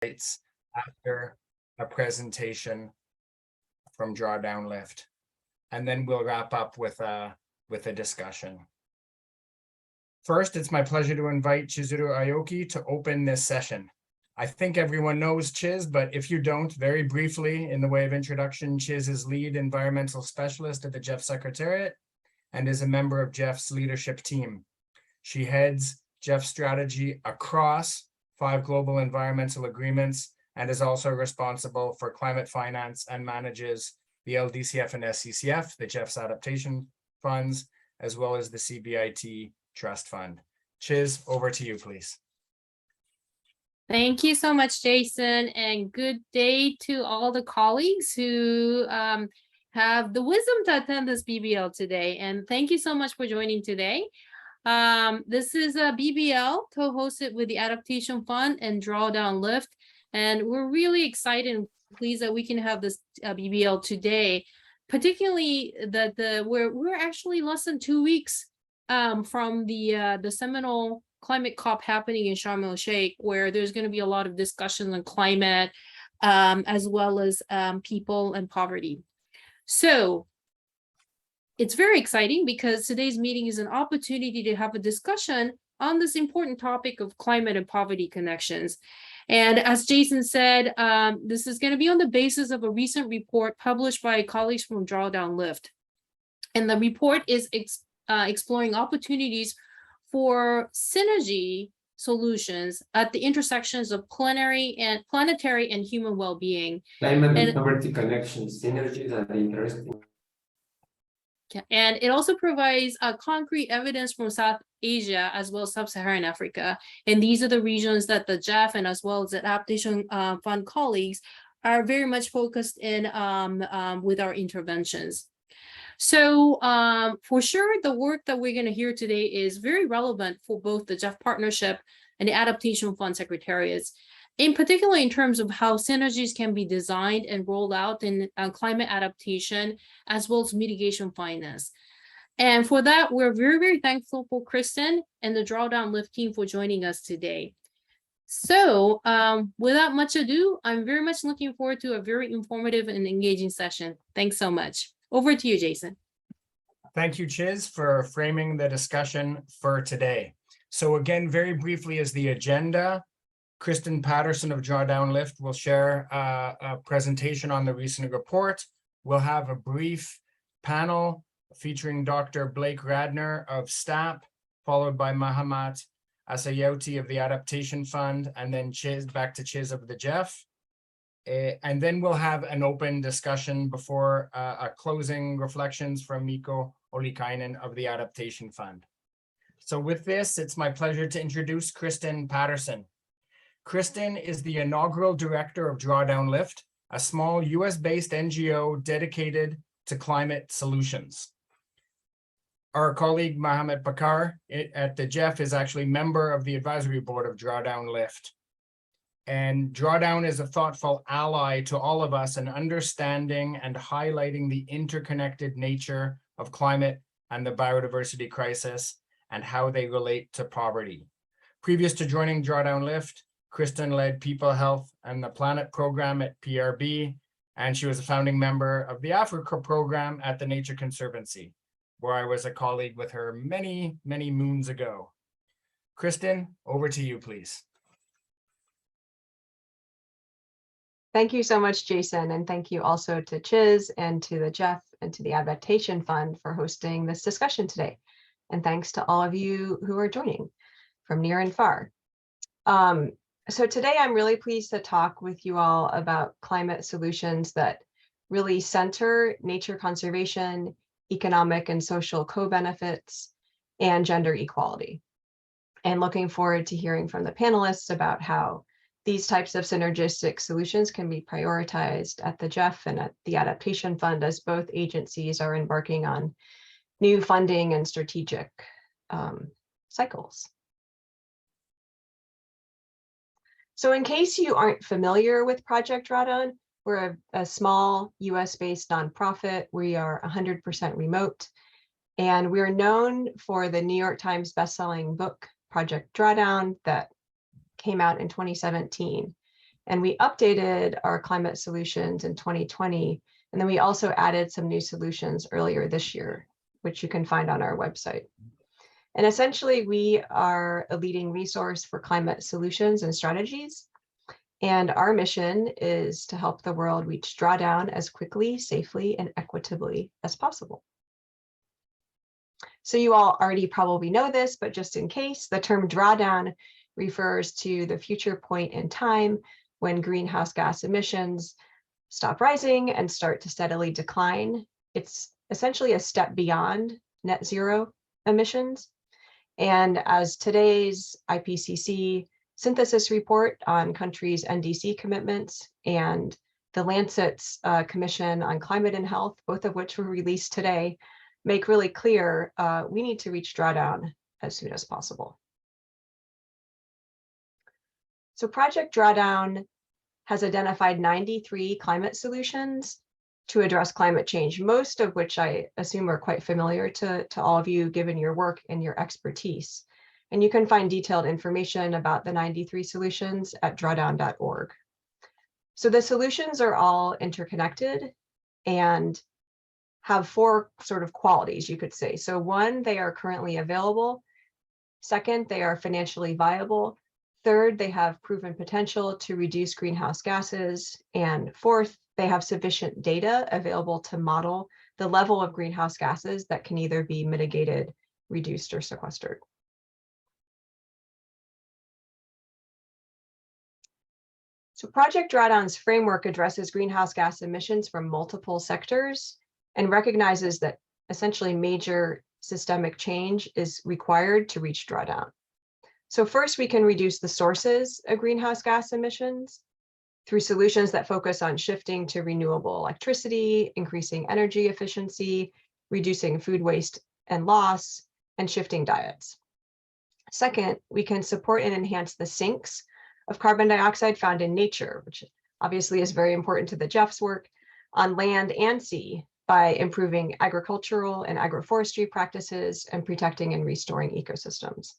after a presentation from Drawdown Lift. And then we'll wrap up with a discussion. First, it's my pleasure to invite Chizuru Aoki to open this session. I think everyone knows Chiz, but if you don't, very briefly, in the way of introduction, Chiz is lead environmental specialist at the GEF Secretariat and is a member of GEF's leadership team. She heads GEF strategy across 5 global environmental agreements and is also responsible for climate finance and manages the LDCF and SCCF, the GEF's adaptation funds, as well as the CBIT Trust Fund. Chiz, over to you, please. Thank you so much, Jason, and good day to all the colleagues who have the wisdom to attend this BBL today. And thank you so much for joining today. This is a BBL co-hosted with the Adaptation Fund and Drawdown Lift. And we're really excited and pleased that we can have this BBL today, particularly that we're actually less than 2 weeks from the seminal climate COP happening in Sharm el-Sheikh, where there's going to be a lot of discussions on climate, as well as people and poverty. So it's very exciting because today's meeting is an opportunity to have a discussion on this important topic of climate and poverty connections. And as Jason said, this is going to be on the basis of a recent report published by colleagues from Drawdown Lift. And the report is exploring opportunities for synergy solutions at the intersections of planetary and human well-being. Climate and poverty connections, synergies are interesting. And it also provides concrete evidence from South Asia as well as sub-Saharan Africa. And these are the regions that the GEF and as well as the Adaptation Fund colleagues are very much focused in with our interventions. So for sure, the work that we're going to hear today is very relevant for both the GEF Partnership and the Adaptation Fund Secretariats, in particular in terms of how synergies can be designed and rolled out in climate adaptation, as well as mitigation finance. And for that, we're very, very thankful for Kristen and the Drawdown Lift team for joining us today. So without much ado, I'm very much looking forward to a very informative and engaging session. Thanks so much. Over to you, Jason. Thank you, Chiz, for framing the discussion for today. So again, very briefly as the agenda, Kristen Patterson of Drawdown Lift will share a presentation on the recent report. We'll have a brief panel featuring Dr. Blake Radner of STAP, followed by Mahamat Asayouti of the Adaptation Fund, and then Chiz, back to Chiz of the GEF. And then we'll have an open discussion before a closing reflections from Mikko Olikainen of the Adaptation Fund. So with this, it's my pleasure to introduce Kristen Patterson. Kristen is the inaugural director of Drawdown Lift, a small US-based NGO dedicated to climate solutions. Our colleague Mohammed Bakar at the GEF is actually member of the advisory board of Drawdown Lift. And Drawdown is a thoughtful ally to all of us in understanding and highlighting the interconnected nature of climate and the biodiversity crisis and how they relate to poverty. Previous to joining Drawdown Lift, Kristen led People Health and the Planet program at PRB, and she was a founding member of the Africa program at the Nature Conservancy, where I was a colleague with her many, many moons ago. Kristen, over to you, please. Thank you so much, Jason, and thank you also to Chiz and to the GEF and to the Adaptation Fund for hosting this discussion today. And thanks to all of you who are joining from near and far. So today I'm really pleased to talk with you all about climate solutions that really center nature conservation, economic and social co-benefits, and gender equality. And looking forward to hearing from the panelists about how these types of synergistic solutions can be prioritized at the GEF and at the Adaptation Fund, as both agencies are embarking on new funding and strategic cycles. So in case you aren't familiar with Project Drawdown, we're a small US-based nonprofit. We are 100% remote, and we're known for the New York Times bestselling book, Project Drawdown, that came out in 2017. And we updated our climate solutions in 2020. And then we also added some new solutions earlier this year, which you can find on our website. And essentially, we are a leading resource for climate solutions and strategies. And our mission is to help the world reach drawdown as quickly, safely, and equitably as possible. So you all already probably know this, but just in case, the term drawdown refers to the future point in time when greenhouse gas emissions stop rising and start to steadily decline. It's essentially a step beyond net zero emissions. And as today's IPCC synthesis report on countries' NDC commitments and the Lancet's Commission on Climate and Health, both of which were released today, make really clear we need to reach drawdown as soon as possible. So Project Drawdown has identified 93 climate solutions to address climate change, most of which I assume are quite familiar to all of you, given your work and your expertise. And you can find detailed information about the 93 solutions at drawdown.org. So the solutions are all interconnected and have four sort of qualities, you could say. So one, they are currently available. Second, they are financially viable. Third, they have proven potential to reduce greenhouse gases. And fourth, they have sufficient data available to model the level of greenhouse gases that can either be mitigated, reduced, or sequestered. So Project Drawdown's framework addresses greenhouse gas emissions from multiple sectors and recognizes that essentially major systemic change is required to reach drawdown. So first, we can reduce the sources of greenhouse gas emissions through solutions that focus on shifting to renewable electricity, increasing energy efficiency, reducing food waste and loss, and shifting diets. Second, we can support and enhance the sinks of carbon dioxide found in nature, which obviously is very important to the GEF's work, on land and sea by improving agricultural and agroforestry practices and protecting and restoring ecosystems.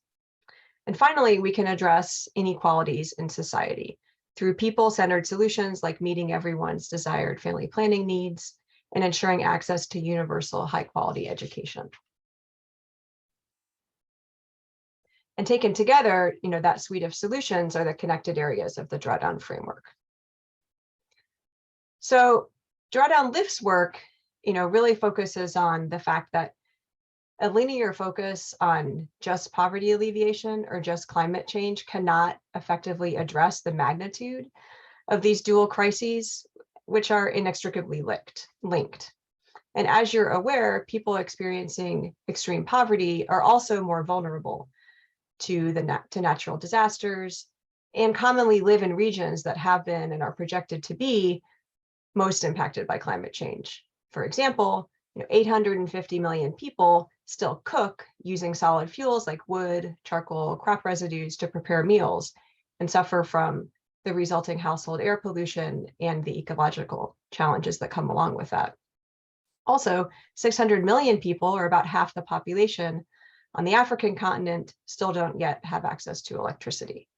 And finally, we can address inequalities in society through people-centered solutions like meeting everyone's desired family planning needs and ensuring access to universal high-quality education. And taken together, that suite of solutions are the connected areas of the Drawdown framework. So Drawdown Lift's work, really focuses on the fact that a linear focus on just poverty alleviation or just climate change cannot effectively address the magnitude of these dual crises, which are inextricably linked. And as you're aware, people experiencing extreme poverty are also more vulnerable to natural disasters and commonly live in regions that have been and are projected to be most impacted by climate change. For example, 850 million people still cook using solid fuels like wood, charcoal, crop residues to prepare meals and suffer from the resulting household air pollution and the ecological challenges that come along with that. Also, 600 million people, or about half the population on the African continent, still don't yet have access to electricity.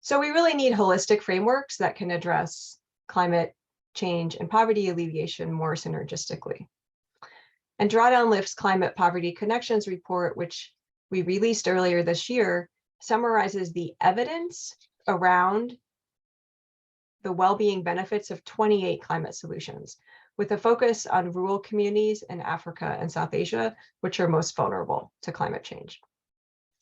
So we really need holistic frameworks that can address climate change and poverty alleviation more synergistically. And Drawdown Lift's Climate Poverty Connections report, which we released earlier this year, summarizes the evidence around the well-being benefits of 28 climate solutions, with a focus on rural communities in Africa and South Asia, which are most vulnerable to climate change.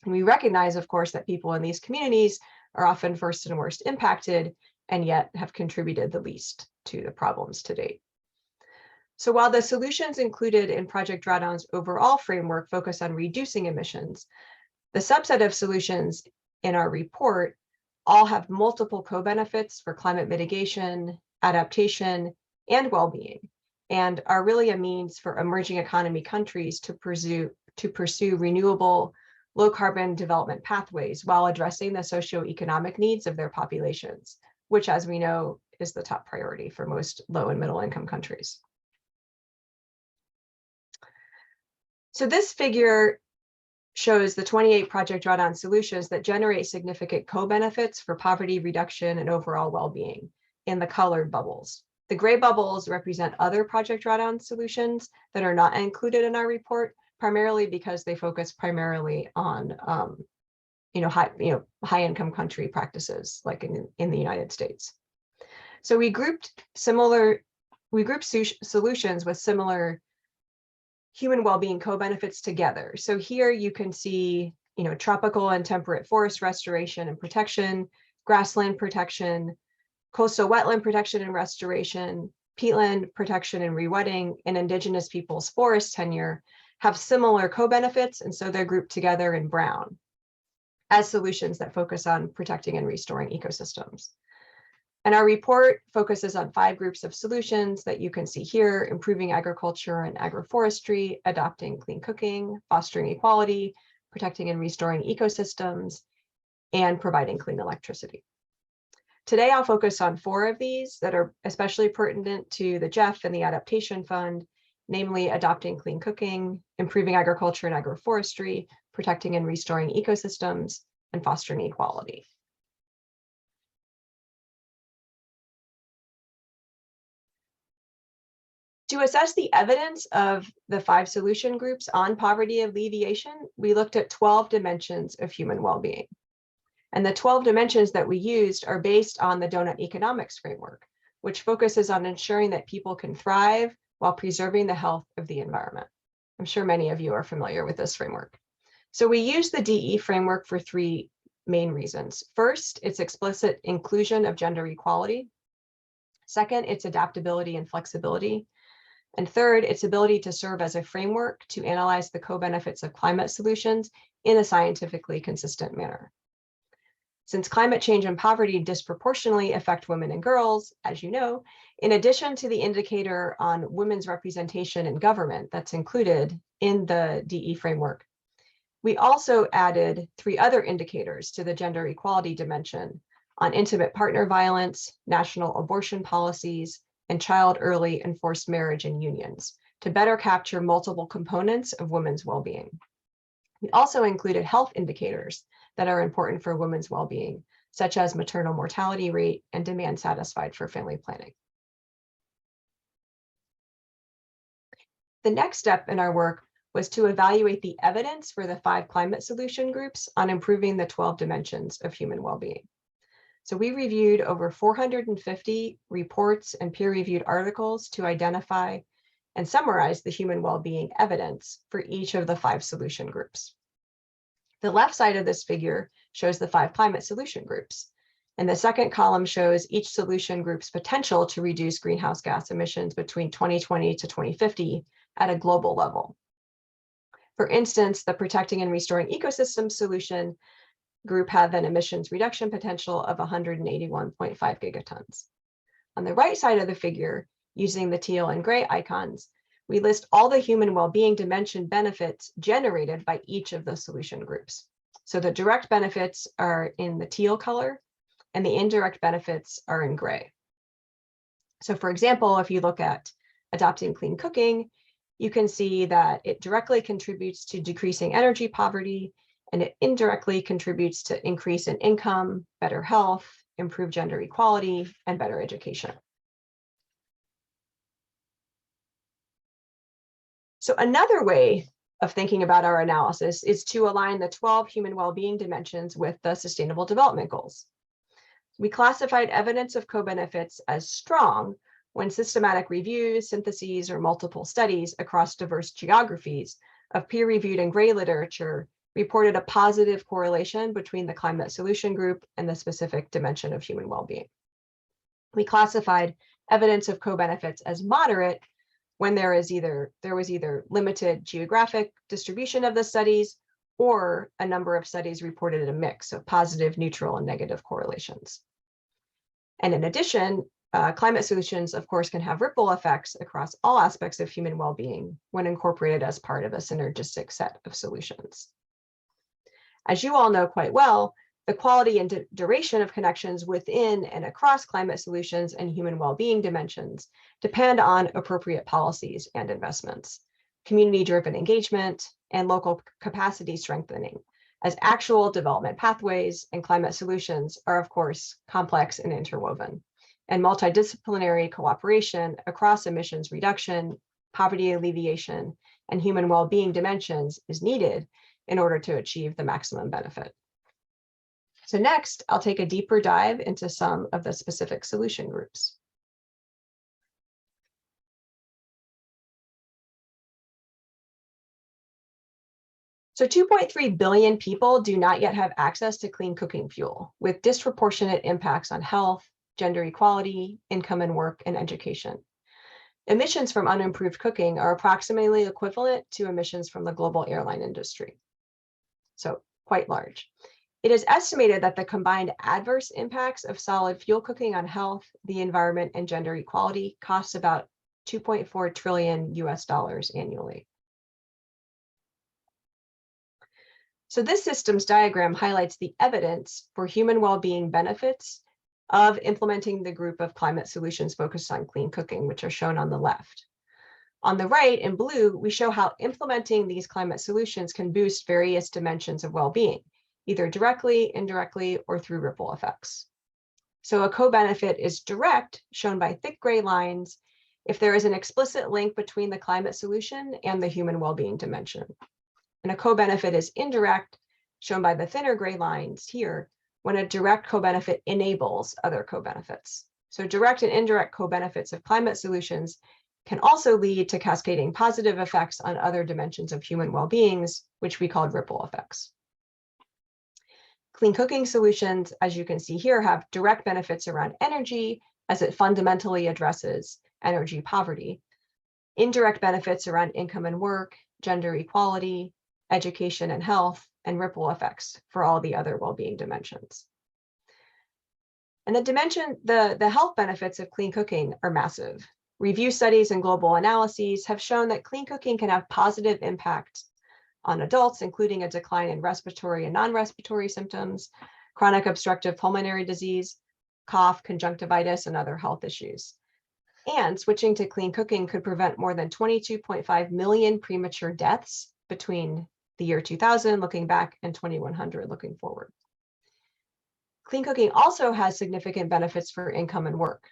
And we recognize, of course, that people in these communities are often first and worst impacted, and yet have contributed the least to the problems to date. So while the solutions included in Project Drawdown's overall framework focus on reducing emissions, the subset of solutions in our report all have multiple co-benefits for climate mitigation, adaptation, and well-being, and are really a means for emerging economy countries to pursue renewable, low-carbon development pathways while addressing the socioeconomic needs of their populations, which, as we know, is the top priority for most low and middle income countries. So this figure shows the 28 Project Drawdown solutions that generate significant co-benefits for poverty reduction and overall well-being in the colored bubbles. The gray bubbles represent other Project Drawdown solutions that are not included in our report, primarily because they focus primarily on high income country practices like in the United States. So we grouped solutions with similar human well-being co-benefits together. So here you can see, tropical and temperate forest restoration and protection, grassland protection, coastal wetland protection and restoration, peatland protection and rewetting, and indigenous peoples forest tenure have similar co-benefits, and so they're grouped together in brown as solutions that focus on protecting and restoring ecosystems. And our report focuses on 5 groups of solutions that you can see here: improving agriculture and agroforestry, adopting clean cooking, fostering equality, protecting and restoring ecosystems, and providing clean electricity. Today, I'll focus on 4 of these that are especially pertinent to the GEF and the Adaptation Fund, namely adopting clean cooking, improving agriculture and agroforestry, protecting and restoring ecosystems, and fostering equality. To assess the evidence of the 5 solution groups on poverty alleviation, we looked at 12 dimensions of human well-being. And the 12 dimensions that we used are based on the donut economics framework, which focuses on ensuring that people can thrive while preserving the health of the environment. I'm sure many of you are familiar with this framework. So we use the DE framework for 3 main reasons. First, its explicit inclusion of gender equality. Second, its adaptability and flexibility. And third, its ability to serve as a framework to analyze the co-benefits of climate solutions in a scientifically consistent manner. Since climate change and poverty disproportionately affect women and girls, as you know, in addition to the indicator on women's representation in government that's included in the DE framework, we also added 3 other indicators to the gender equality dimension on intimate partner violence, national abortion policies, and child early and forced marriage and unions to better capture multiple components of women's well-being. We also included health indicators that are important for women's well-being, such as maternal mortality rate and demand satisfied for family planning. The next step in our work was to evaluate the evidence for the 5 climate solution groups on improving the 12 dimensions of human well-being. So we reviewed over 450 reports and peer-reviewed articles to identify and summarize the human well-being evidence for each of the 5 solution groups. The left side of this figure shows the 5 climate solution groups, and the second column shows each solution group's potential to reduce greenhouse gas emissions between 2020 to 2050 at a global level. For instance, the protecting and restoring ecosystems solution group had an emissions reduction potential of 181.5 gigatons. On the right side of the figure, using the teal and gray icons, we list all the human well-being dimension benefits generated by each of the solution groups. So the direct benefits are in the teal color, and the indirect benefits are in gray. So for example, if you look at adopting clean cooking, you can see that it directly contributes to decreasing energy poverty, and it indirectly contributes to increase in income, better health, improved gender equality, and better education. So another way of thinking about our analysis is to align the 12 human well-being dimensions with the Sustainable Development Goals. We classified evidence of co-benefits as strong when systematic reviews, syntheses, or multiple studies across diverse geographies of peer-reviewed and gray literature reported a positive correlation between the climate solution group and the specific dimension of human well-being. We classified evidence of co-benefits as moderate when there was either limited geographic distribution of the studies, or a number of studies reported a mix of positive, neutral, and negative correlations. And in addition, climate solutions, of course, can have ripple effects across all aspects of human well-being when incorporated as part of a synergistic set of solutions. As you all know quite well, the quality and duration of connections within and across climate solutions and human well-being dimensions depend on appropriate policies and investments, community-driven engagement, and local capacity strengthening, as actual development pathways and climate solutions are, of course, complex and interwoven, and multidisciplinary cooperation across emissions reduction, poverty alleviation, and human well-being dimensions is needed in order to achieve the maximum benefit. So next, I'll take a deeper dive into some of the specific solution groups. So 2.3 billion people do not yet have access to clean cooking fuel, with disproportionate impacts on health, gender equality, income and work, and education. Emissions from unimproved cooking are approximately equivalent to emissions from the global airline industry, so quite large. It is estimated that the combined adverse impacts of solid fuel cooking on health, the environment, and gender equality costs about $2.4 trillion annually. So this systems diagram highlights the evidence for human well-being benefits of implementing the group of climate solutions focused on clean cooking, which are shown on the left. On the right in blue, we show how implementing these climate solutions can boost various dimensions of well-being, either directly, indirectly, or through ripple effects. So a co-benefit is direct, shown by thick gray lines, if there is an explicit link between the climate solution and the human well-being dimension. And a co-benefit is indirect, shown by the thinner gray lines here, when a direct co-benefit enables other co-benefits. So direct and indirect co-benefits of climate solutions can also lead to cascading positive effects on other dimensions of human well-beings, which we called ripple effects. Clean cooking solutions, as you can see here, have direct benefits around energy, as it fundamentally addresses energy poverty, indirect benefits around income and work, gender equality, education and health, and ripple effects for all the other well-being dimensions. And the health benefits of clean cooking are massive. Review studies and global analyses have shown that clean cooking can have positive impacts on adults, including a decline in respiratory and non-respiratory symptoms, chronic obstructive pulmonary disease, cough, conjunctivitis, and other health issues. And switching to clean cooking could prevent more than 22.5 million premature deaths between the year 2000 looking back and 2100 looking forward. Clean cooking also has significant benefits for income and work.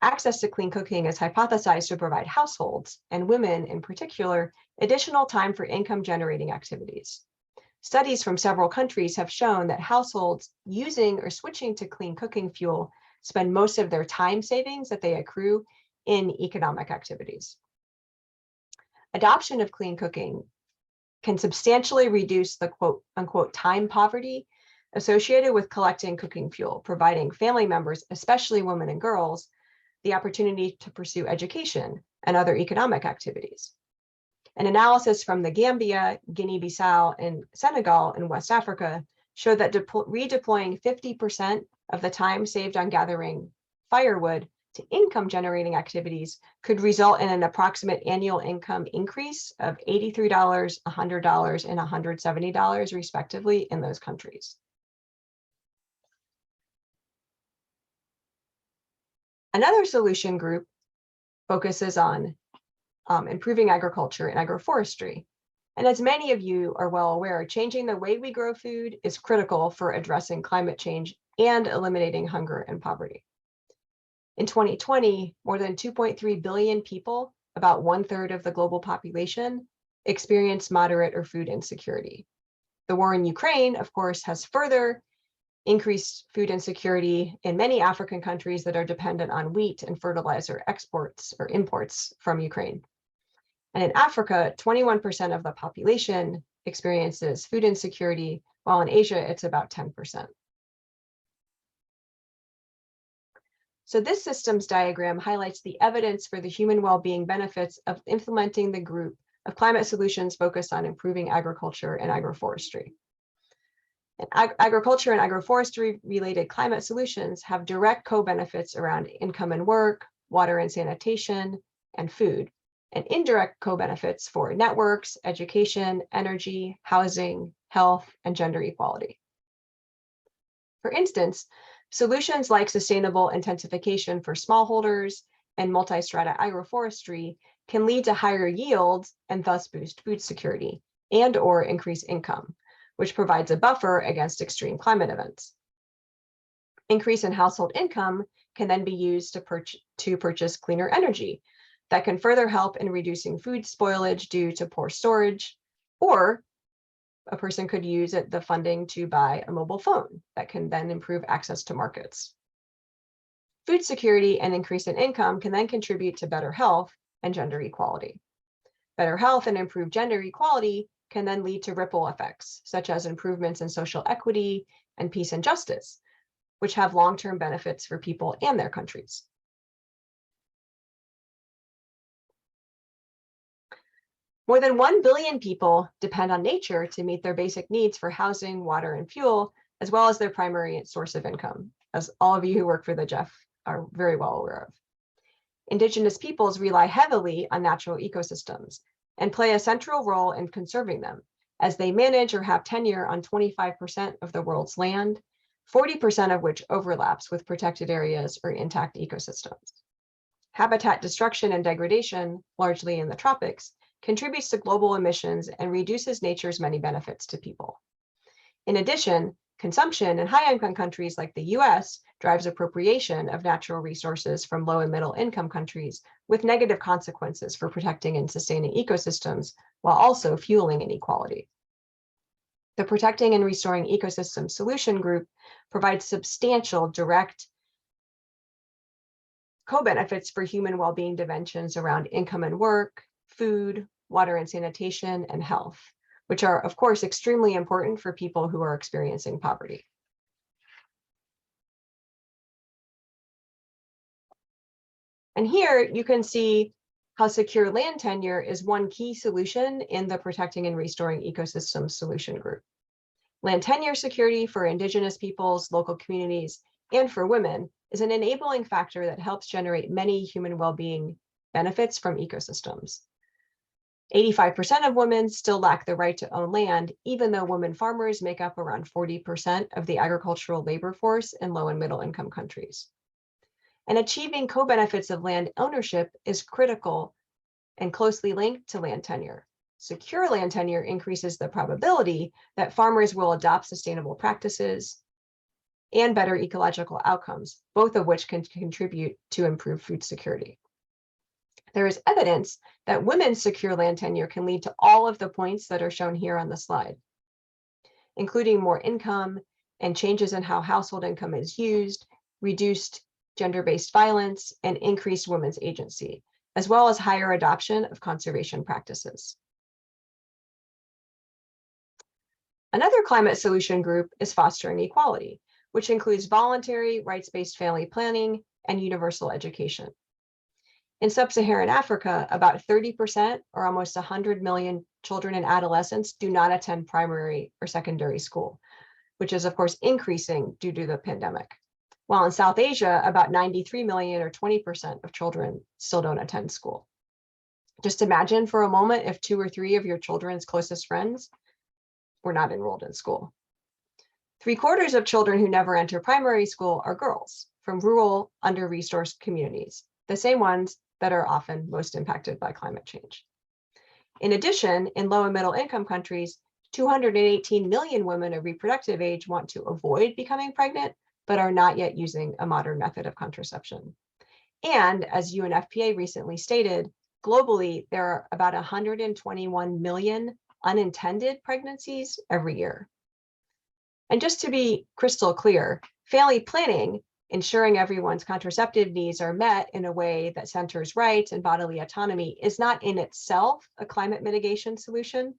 Access to clean cooking is hypothesized to provide households, and women in particular, additional time for income generating activities. Studies from several countries have shown that households using or switching to clean cooking fuel spend most of their time savings that they accrue in economic activities. Adoption of clean cooking can substantially reduce the quote unquote time poverty associated with collecting cooking fuel, providing family members, especially women and girls, the opportunity to pursue education and other economic activities. An analysis from the Gambia, Guinea-Bissau, and Senegal in West Africa showed that redeploying 50% of the time saved on gathering firewood to income generating activities could result in an approximate annual income increase of $83, $100, and $170 respectively in those countries. Another solution group focuses on improving agriculture and agroforestry. And as many of you are well aware, changing the way we grow food is critical for addressing climate change and eliminating hunger and poverty. In 2020, more than 2.3 billion people, about 1/3 of the global population, experienced moderate or food insecurity. The war in Ukraine, of course, has further increased food insecurity in many African countries that are dependent on wheat and fertilizer exports or imports from Ukraine. And in Africa, 21% of the population experiences food insecurity, while in Asia, it's about 10%. So this systems diagram highlights the evidence for the human well-being benefits of implementing the group of climate solutions focused on improving agriculture and agroforestry. And agriculture and agroforestry related climate solutions have direct co-benefits around income and work, water and sanitation, and food, and indirect co-benefits for networks, education, energy, housing, health, and gender equality. For instance, solutions like sustainable intensification for smallholders and multi-strata agroforestry can lead to higher yields and thus boost food security, and/or increase income, which provides a buffer against extreme climate events. Increase in household income can then be used to purchase cleaner energy that can further help in reducing food spoilage due to poor storage, or a person could use the funding to buy a mobile phone that can then improve access to markets. Food security and increase in income can then contribute to better health and gender equality. Better health and improved gender equality can then lead to ripple effects, such as improvements in social equity and peace and justice, which have long-term benefits for people and their countries. More than 1 billion people depend on nature to meet their basic needs for housing, water, and fuel, as well as their primary source of income, as all of you who work for the GEF are very well aware of. Indigenous peoples rely heavily on natural ecosystems and play a central role in conserving them, as they manage or have tenure on 25% of the world's land, 40% of which overlaps with protected areas or intact ecosystems. Habitat destruction and degradation, largely in the tropics, contributes to global emissions and reduces nature's many benefits to people. In addition, consumption in high-income countries like the US drives appropriation of natural resources from low and middle income countries, with negative consequences for protecting and sustaining ecosystems, while also fueling inequality. The Protecting and Restoring Ecosystem Solution Group provides substantial direct co-benefits for human well-being dimensions around income and work, food, water and sanitation, and health, which are, of course, extremely important for people who are experiencing poverty. And here you can see how secure land tenure is one key solution in the Protecting and Restoring Ecosystems Solution Group. Land tenure security for Indigenous peoples, local communities, and for women is an enabling factor that helps generate many human well-being benefits from ecosystems. 85% of women still lack the right to own land, even though women farmers make up around 40% of the agricultural labor force in low and middle income countries. And achieving co-benefits of land ownership is critical and closely linked to land tenure. Secure land tenure increases the probability that farmers will adopt sustainable practices and better ecological outcomes, both of which can contribute to improved food security. There is evidence that women's secure land tenure can lead to all of the points that are shown here on the slide, including more income and changes in how household income is used, reduced gender-based violence, and increased women's agency, as well as higher adoption of conservation practices. Another climate solution group is fostering equality, which includes voluntary, rights-based family planning and universal education. In sub-Saharan Africa, about 30%, or almost 100 million children and adolescents, do not attend primary or secondary school, which is, of course, increasing due to the pandemic. While in South Asia, about 93 million, or 20% of children, still don't attend school. Just imagine for a moment if 2 or 3 of your children's closest friends were not enrolled in school. 3/4 of children who never enter primary school are girls from rural, under-resourced communities, the same ones that are often most impacted by climate change. In addition, in low and middle income countries, 218 million women of reproductive age want to avoid becoming pregnant, but are not yet using a modern method of contraception. And as UNFPA recently stated, globally, there are about 121 million unintended pregnancies every year. And just to be crystal clear, family planning, ensuring everyone's contraceptive needs are met in a way that centers rights and bodily autonomy, is not in itself a climate mitigation solution.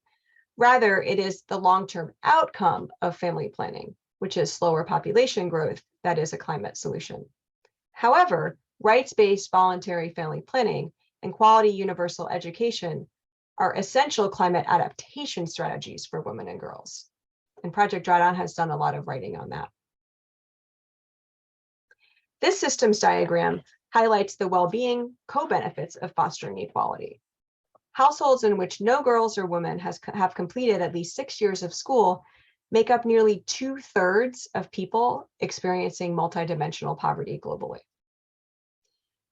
Rather, it is the long-term outcome of family planning, which is slower population growth, that is a climate solution. However, rights-based voluntary family planning and quality universal education are essential climate adaptation strategies for women and girls. And Project Drawdown has done a lot of writing on that. This systems diagram highlights the well-being co-benefits of fostering equality. Households in which no girls or women have completed at least 6 years of school make up nearly 2/3 of people experiencing multidimensional poverty globally.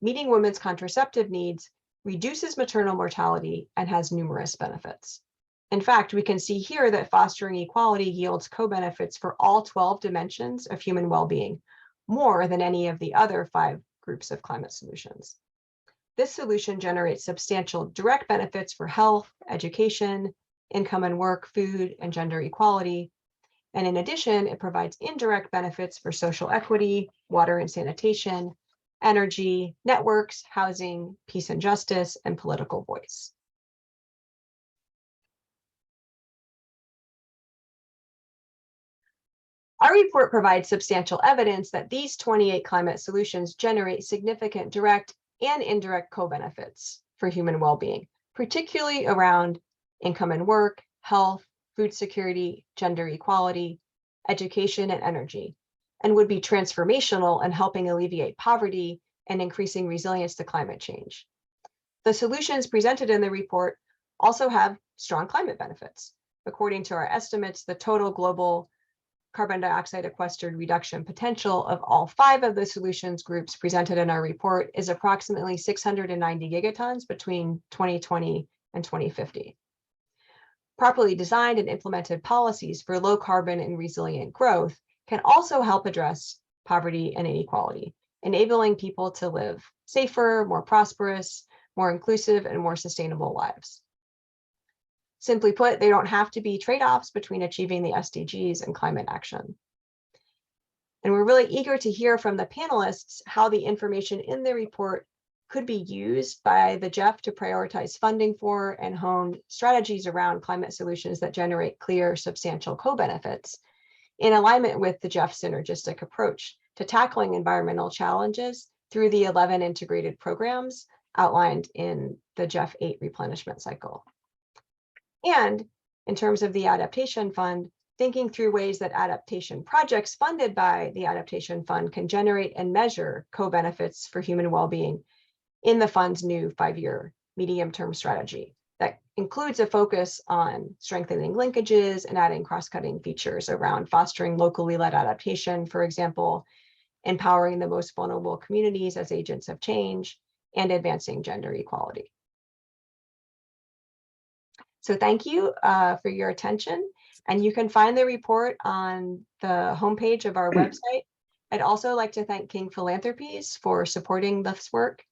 Meeting women's contraceptive needs reduces maternal mortality and has numerous benefits. In fact, we can see here that fostering equality yields co-benefits for all 12 dimensions of human well-being, more than any of the other 5 groups of climate solutions. This solution generates substantial direct benefits for health, education, income and work, food, and gender equality. And in addition, it provides indirect benefits for social equity, water and sanitation, energy, networks, housing, peace and justice, and political voice. Our report provides substantial evidence that these 28 climate solutions generate significant direct and indirect co-benefits for human well-being, particularly around income and work, health, food security, gender equality, education, and energy, and would be transformational in helping alleviate poverty and increasing resilience to climate change. The solutions presented in the report also have strong climate benefits. According to our estimates, the total global carbon dioxide sequestered reduction potential of all 5 of the solutions groups presented in our report is approximately 690 gigatons between 2020 and 2050. Properly designed and implemented policies for low carbon and resilient growth can also help address poverty and inequality, enabling people to live safer, more prosperous, more inclusive, and more sustainable lives. Simply put, they don't have to be trade-offs between achieving the SDGs and climate action. And we're really eager to hear from the panelists how the information in the report could be used by the GEF to prioritize funding for and hone strategies around climate solutions that generate clear, substantial co-benefits in alignment with the GEF synergistic approach to tackling environmental challenges through the 11 integrated programs outlined in the GEF 8 replenishment cycle. And in terms of the Adaptation Fund, thinking through ways that adaptation projects funded by the Adaptation Fund can generate and measure co-benefits for human well-being in the fund's new 5-year medium-term strategy that includes a focus on strengthening linkages and adding cross-cutting features around fostering locally led adaptation, for example, empowering the most vulnerable communities as agents of change, and advancing gender equality. So thank you for your attention, and you can find the report on the homepage of our website. I'd also like to thank King Philanthropies for supporting this work.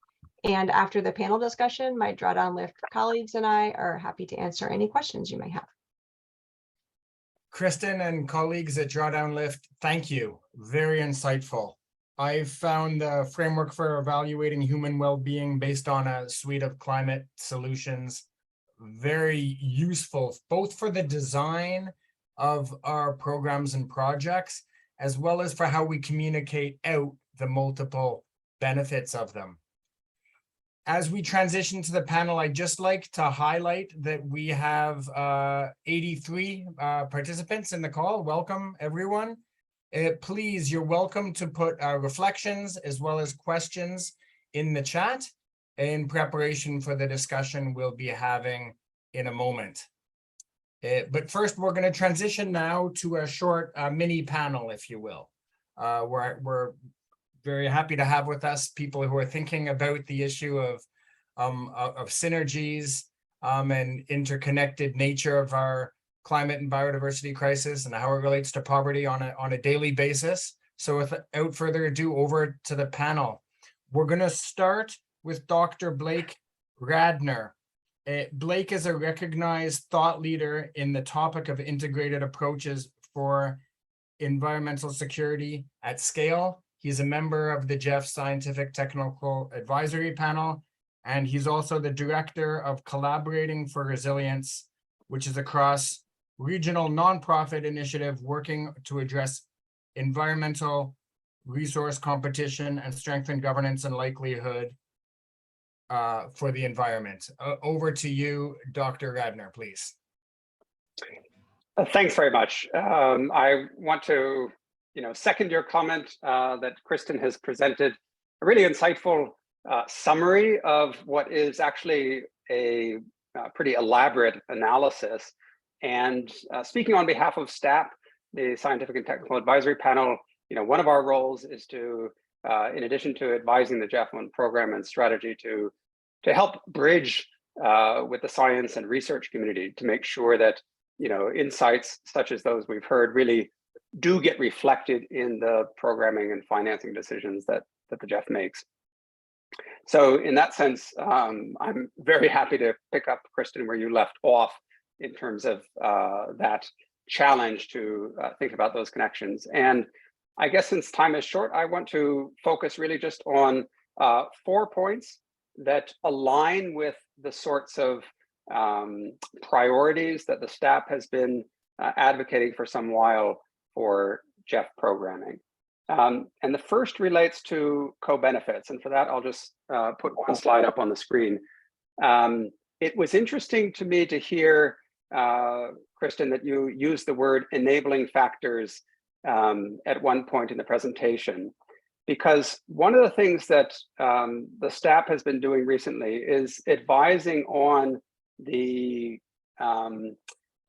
And after the panel discussion, my Drawdown Lift colleagues and I are happy to answer any questions you may have. Kristen and colleagues at Drawdown Lift, thank you. Very insightful. I've found the framework for evaluating human well-being based on a suite of climate solutions very useful, both for the design of our programs and projects, as well as for how we communicate out the multiple benefits of them. As we transition to the panel, I'd just like to highlight that we have 83 participants in the call. Welcome, everyone. Please, you're welcome to put reflections as well as questions in the chat in preparation for the discussion we'll be having in a moment. But first, we're going to transition now to a short mini panel, if you will. We're very happy to have with us people who are thinking about the issue of synergies and interconnected nature of our climate and biodiversity crisis and how it relates to poverty on a daily basis. So without further ado, over to the panel. We're going to start with Dr. Blake Radner. Blake is a recognized thought leader in the topic of integrated approaches for environmental security at scale. He's a member of the GEF Scientific Technical Advisory Panel, and he's also the director of Collaborating for Resilience, which is a cross-regional nonprofit initiative working to address environmental resource competition and strengthen governance and likelihood for the environment. Over to you, Dr. Radner, please. Thanks very much. I want to second your comment that Kristen has presented a really insightful summary of what is actually a pretty elaborate analysis. And speaking on behalf of STAP, the Scientific and Technical Advisory Panel, one of our roles is to, in addition to advising the GEF program and strategy, to help bridge with the science and research community to make sure that, you know, insights such as those we've heard really do get reflected in the programming and financing decisions that the GEF makes. So in that sense, I'm very happy to pick up, Kristen, where you left off in terms of that challenge to think about those connections. And I guess since time is short, I want to focus really just on 4 points that align with the sorts of priorities that the STAP has been advocating for some while for GEF programming. And the first relates to co-benefits. And for that, I'll just put one slide up on the screen. It was interesting to me to hear, Kristen, that you used the word enabling factors at one point in the presentation, because one of the things that the STAP has been doing recently is advising on the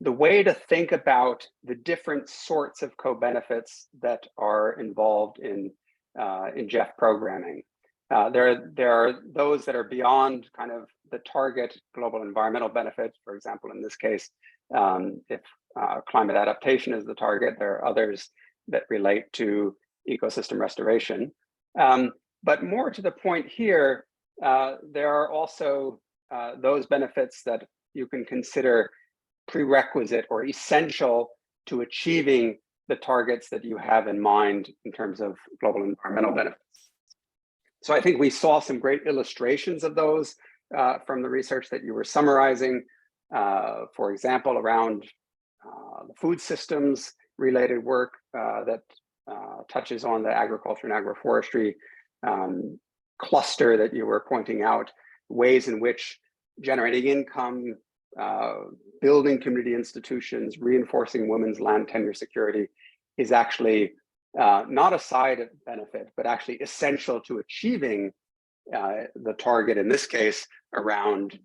way to think about the different sorts of co-benefits that are involved in GEF programming. There are those that are beyond kind of the target global environmental benefits. For example, in this case, if climate adaptation is the target, there are others that relate to ecosystem restoration. But more to the point here, there are also those benefits that you can consider prerequisite or essential to achieving the targets that you have in mind in terms of global environmental benefits. So I think we saw some great illustrations of those from the research that you were summarizing, for example, around the food systems related work that touches on the agriculture and agroforestry cluster that you were pointing out, ways in which generating income, building community institutions, reinforcing women's land tenure security is actually not a side benefit, but actually essential to achieving the target, in this case, around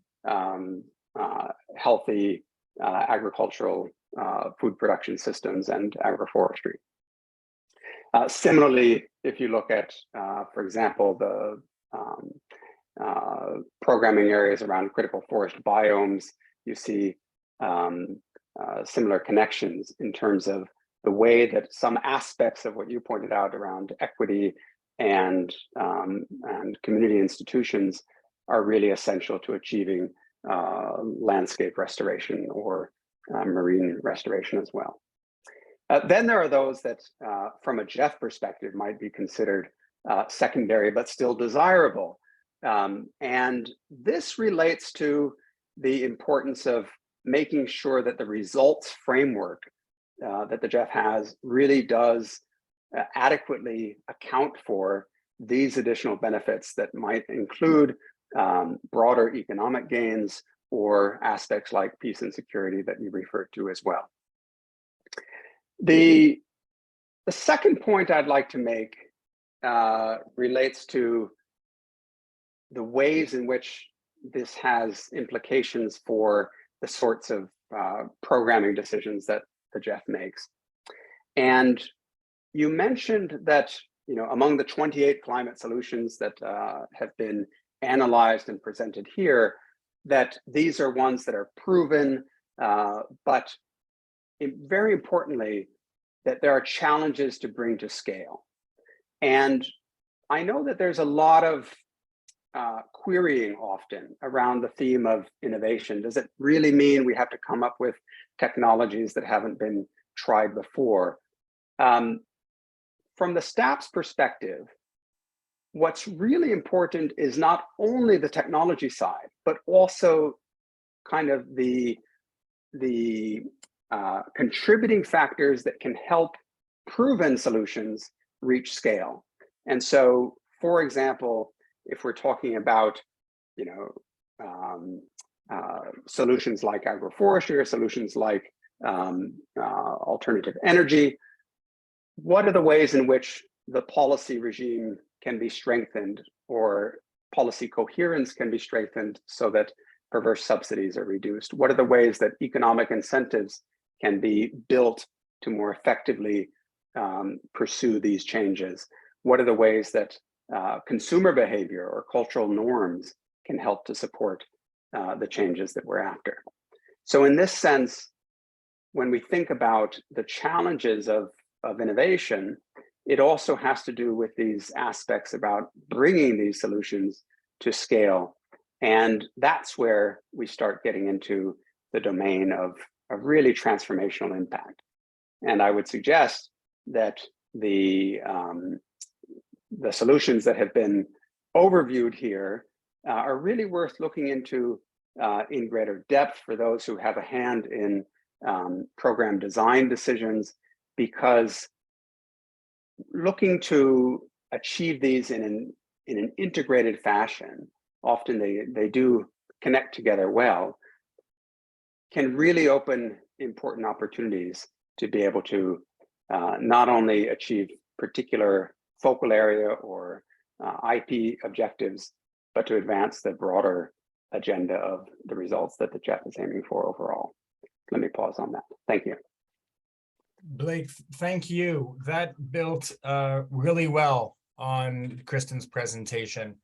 healthy agricultural food production systems and agroforestry. Similarly, if you look at, for example, the programming areas around critical forest biomes, you see similar connections in terms of the way that some aspects of what you pointed out around equity and community institutions are really essential to achieving landscape restoration or marine restoration as well. Then there are those that, from a GEF perspective, might be considered secondary but still desirable. And this relates to the importance of making sure that the results framework that the GEF has really does adequately account for these additional benefits that might include broader economic gains or aspects like peace and security that you referred to as well. The second point I'd like to make relates to the ways in which this has implications for the sorts of programming decisions that the GEF makes. And you mentioned that, you know, among the 28 climate solutions that have been analyzed and presented here, that these are ones that are proven, but very importantly, that there are challenges to bring to scale. And I know that there's a lot of querying often around the theme of innovation. Does it really mean we have to come up with technologies that haven't been tried before? From the STAP's perspective, what's really important is not only the technology side, but also kind of the contributing factors that can help proven solutions reach scale. And so, for example, if we're talking about, you know, solutions like agroforestry or solutions like alternative energy, what are the ways in which the policy regime can be strengthened or policy coherence can be strengthened so that perverse subsidies are reduced? What are the ways that economic incentives can be built to more effectively pursue these changes? What are the ways that consumer behavior or cultural norms can help to support the changes that we're after. So in this sense, when we think about the challenges of innovation, it also has to do with these aspects about bringing these solutions to scale. And that's where we start getting into the domain of really transformational impact. And I would suggest that the solutions that have been overviewed here are really worth looking into in greater depth for those who have a hand in program design decisions, because looking to achieve these in an integrated fashion, often they do connect together well, can really open important opportunities to be able to not only achieve particular focal area or IP objectives, but to advance the broader agenda of the results that the GEF is aiming for overall. Let me pause on that. Thank you. Blake, thank you. That built really well on Kristen's presentation.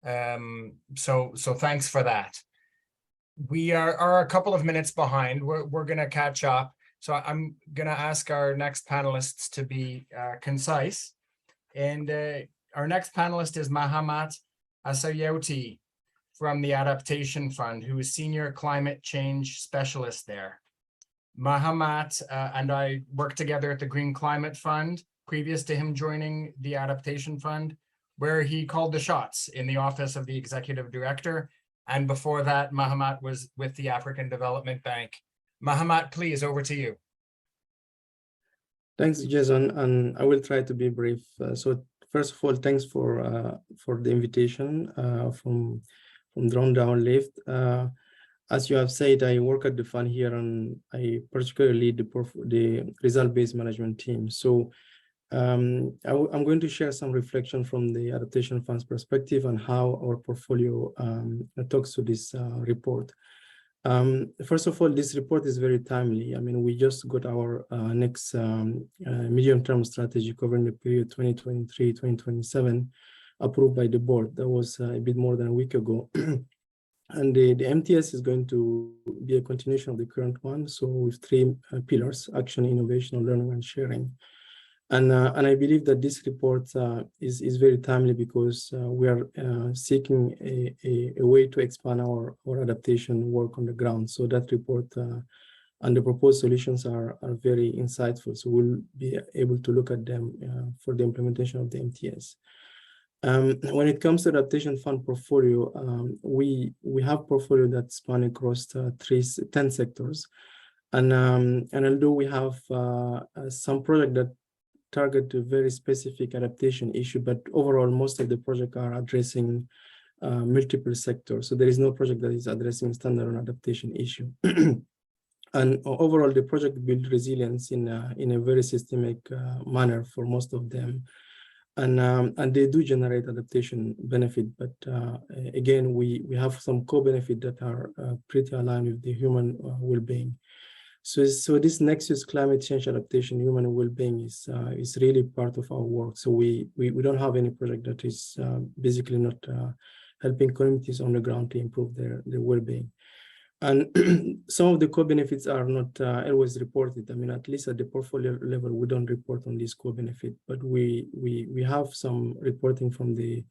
So thanks for that. We are a couple of minutes behind. We're going to catch up. So I'm going to ask our next panelists to be concise. And our next panelist is Mahamat Asayoti from the Adaptation Fund, who is Senior Climate Change Specialist there. Mahamat and I worked together at the Green Climate Fund previous to him joining the Adaptation Fund, where he called the shots in the Office of the Executive Director. And before that, Mahamat was with the African Development Bank. Mahamat, please, over to you. Thanks, Jason, and I will try to be brief. So first of all, thanks for the invitation from Drawdown Lift. As you have said, I work at the fund here, and I particularly lead the result-based management team. So I'm going to share some reflection from the Adaptation Fund's perspective on how our portfolio talks to this report. First of all, this report is very timely. I mean, we just got our next medium-term strategy covering the period 2023-2027 approved by the board. That was a bit more than a week ago. And the MTS is going to be a continuation of the current one. So with three pillars: action, innovation, learning, and sharing. And I believe that this report is very timely because we are seeking a way to expand our adaptation work on the ground. So that report and the proposed solutions are very insightful. So we'll be able to look at them for the implementation of the MTS. When it comes to Adaptation Fund portfolio, we have portfolio that span across 10 sectors. And although we have some projects that target a very specific adaptation issue, but overall, most of the projects are addressing multiple sectors. So there is no project that is addressing standalone adaptation issue. And overall, the project build resilience in a very systemic manner for most of them. And they do generate adaptation benefit, but again, we have some co-benefit that are pretty aligned with the human well-being. So this nexus, climate change adaptation, human well-being is really part of our work. So we don't have any project that is basically not helping communities on the ground to improve their well-being. And some of the co-benefits are not always reported. I mean, at least at the portfolio level, we don't report on this co-benefit, but we have some reporting from the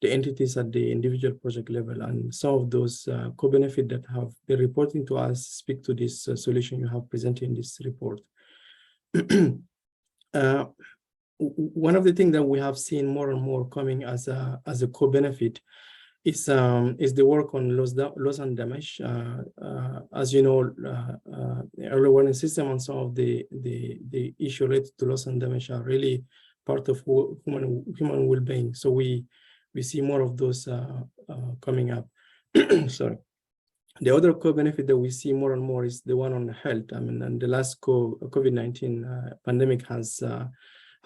entities at the individual project level. And some of those co-benefit that have been reporting to us speak to this solution you have presented in this report. One of the things that we have seen more and more coming as a co-benefit is the work on loss and damage. As you know, early warning system and some of the issue related to loss and damage are really part of human well-being. So we see more of those coming up. Sorry. The other co-benefit that we see more and more is the one on health. I mean, and the last COVID-19 pandemic has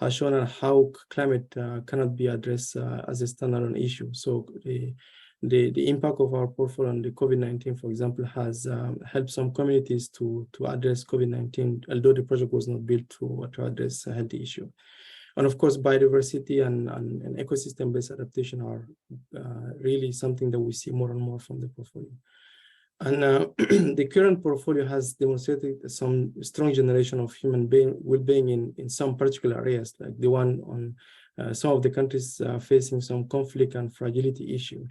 shown how climate cannot be addressed as a standalone issue. So the impact of our portfolio on the COVID-19, for example, has helped some communities to address COVID-19, although the project was not built to address a health issue. And of course, biodiversity and ecosystem-based adaptation are really something that we see more and more from the portfolio. And the current portfolio has demonstrated some strong generation of human well-being in some particular areas, like the one on some of the countries facing some conflict and fragility issue.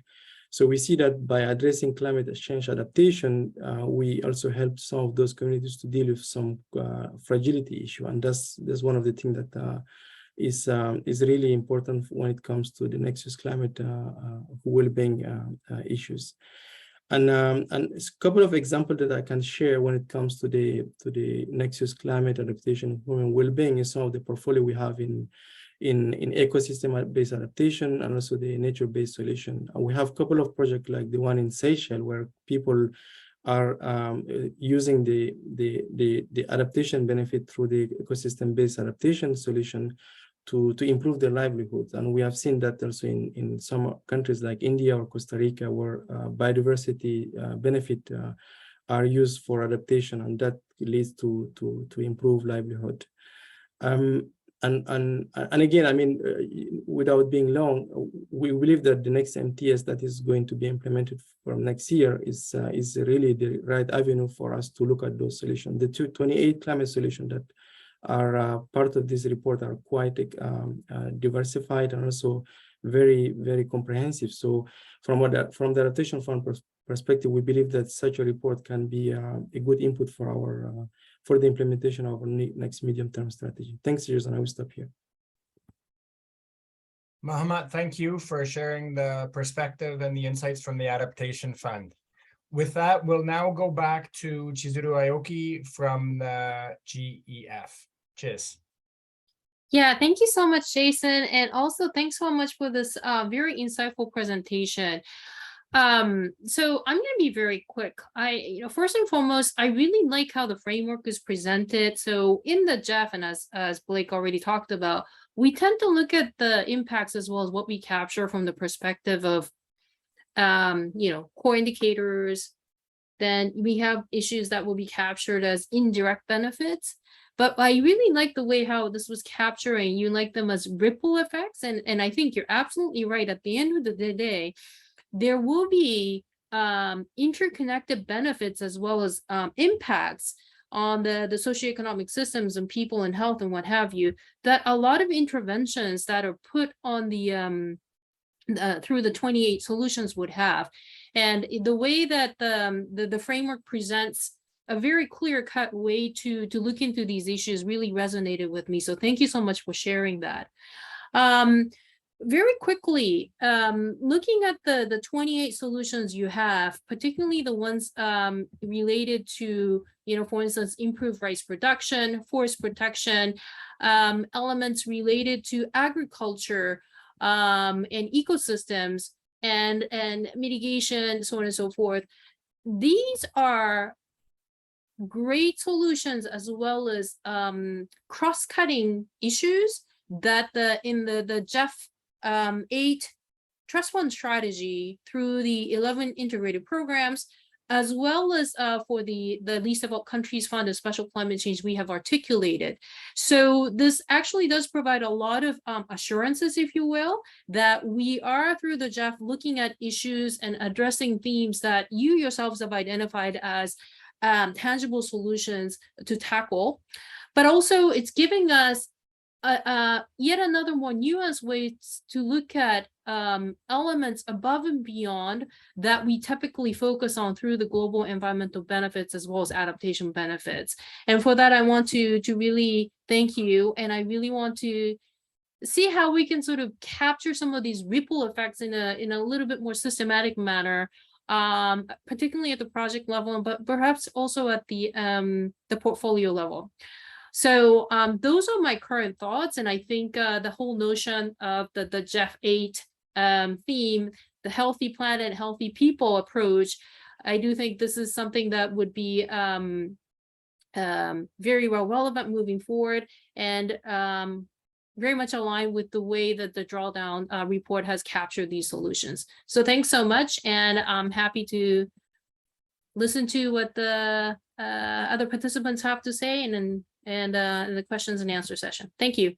So we see that by addressing climate change adaptation, we also help some of those communities to deal with some fragility issue, and that's one of the things that is really important when it comes to the Nexus climate well-being issues. And a couple of examples that I can share when it comes to the Nexus climate adaptation human well-being is some of the portfolio we have in ecosystem-based adaptation and also the nature-based solution. We have a couple of projects like the one in Seychelles where people are using the adaptation benefit through the ecosystem-based adaptation solution to improve their livelihoods. And we have seen that also in some countries like India or Costa Rica, where biodiversity benefit are used for adaptation, and that leads to improve livelihood. And again, I mean, without being long, we believe that the next MTS that is going to be implemented from next year is really the right avenue for us to look at those solutions. The 28 climate solutions that are part of this report are quite diversified and also very, very comprehensive. So from the Adaptation Fund perspective, we believe that such a report can be a good input for the implementation of our next medium-term strategy. Thanks, Jason. I will stop here. Mahamat, thank you for sharing the perspective and the insights from the Adaptation Fund. With that, we'll now go back to Chizuru Aoki from the GEF. Cheers. Yeah, thank you so much, Jason. And also thanks so much for this very insightful presentation. So I'm going to be very quick. First and foremost, I really like how the framework is presented. So in the GEF, and as Blake already talked about, we tend to look at the impacts as well as what we capture from the perspective of, core indicators. Then we have issues that will be captured as indirect benefits. But I really like the way how this was capturing, you like them as ripple effects. And I think you're absolutely right. At the end of the day, there will be interconnected benefits as well as impacts on the socioeconomic systems and people and health and what have you, that a lot of interventions that are put on the through the 28 solutions would have. And the way that the framework presents a very clear-cut way to look into these issues really resonated with me. So thank you so much for sharing that. Very quickly, looking at the 28 solutions you have, particularly the ones related to, for instance, improved rice production, forest protection, elements related to agriculture and ecosystems and mitigation, so on and so forth. These are great solutions as well as cross-cutting issues that in the GEF 8 Trust Fund strategy through the 11 integrated programs, as well as for the Least Developed Countries Fund of Special Climate Change we have articulated. So this actually does provide a lot of assurances, if you will, that we are through the GEF looking at issues and addressing themes that you yourselves have identified as tangible solutions to tackle. But also it's giving us yet another more nuanced way to look at elements above and beyond that we typically focus on through the global environmental benefits as well as adaptation benefits. And for that, I want to really thank you. And I really want to see how we can sort of capture some of these ripple effects in a little bit more systematic manner, particularly at the project level, but perhaps also at the portfolio level. So those are my current thoughts. And I think the whole notion of the GEF 8 theme, the healthy planet, healthy people approach, I do think this is something that would be very well relevant moving forward and very much aligned with the way that the Drawdown report has captured these solutions. So thanks so much. And I'm happy to listen to what the other participants have to say and the questions and answer session. Thank you.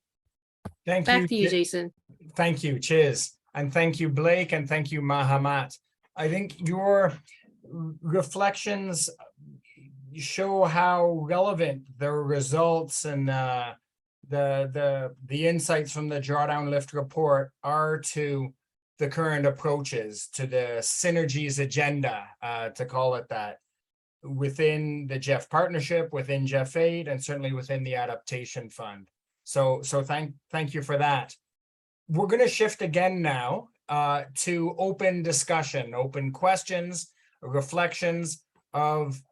Thank you. Back to you, Jason. Thank you. Cheers. And thank you, Blake, and thank you, Mahamat. I think your reflections show how relevant the results and the insights from the Drawdown Lift report are to the current approaches, to the synergies agenda, to call it that, within the GEF partnership, within GEF Aid, and certainly within the Adaptation Fund. So thank you for that. We're going to shift again now to open discussion, open questions, reflections of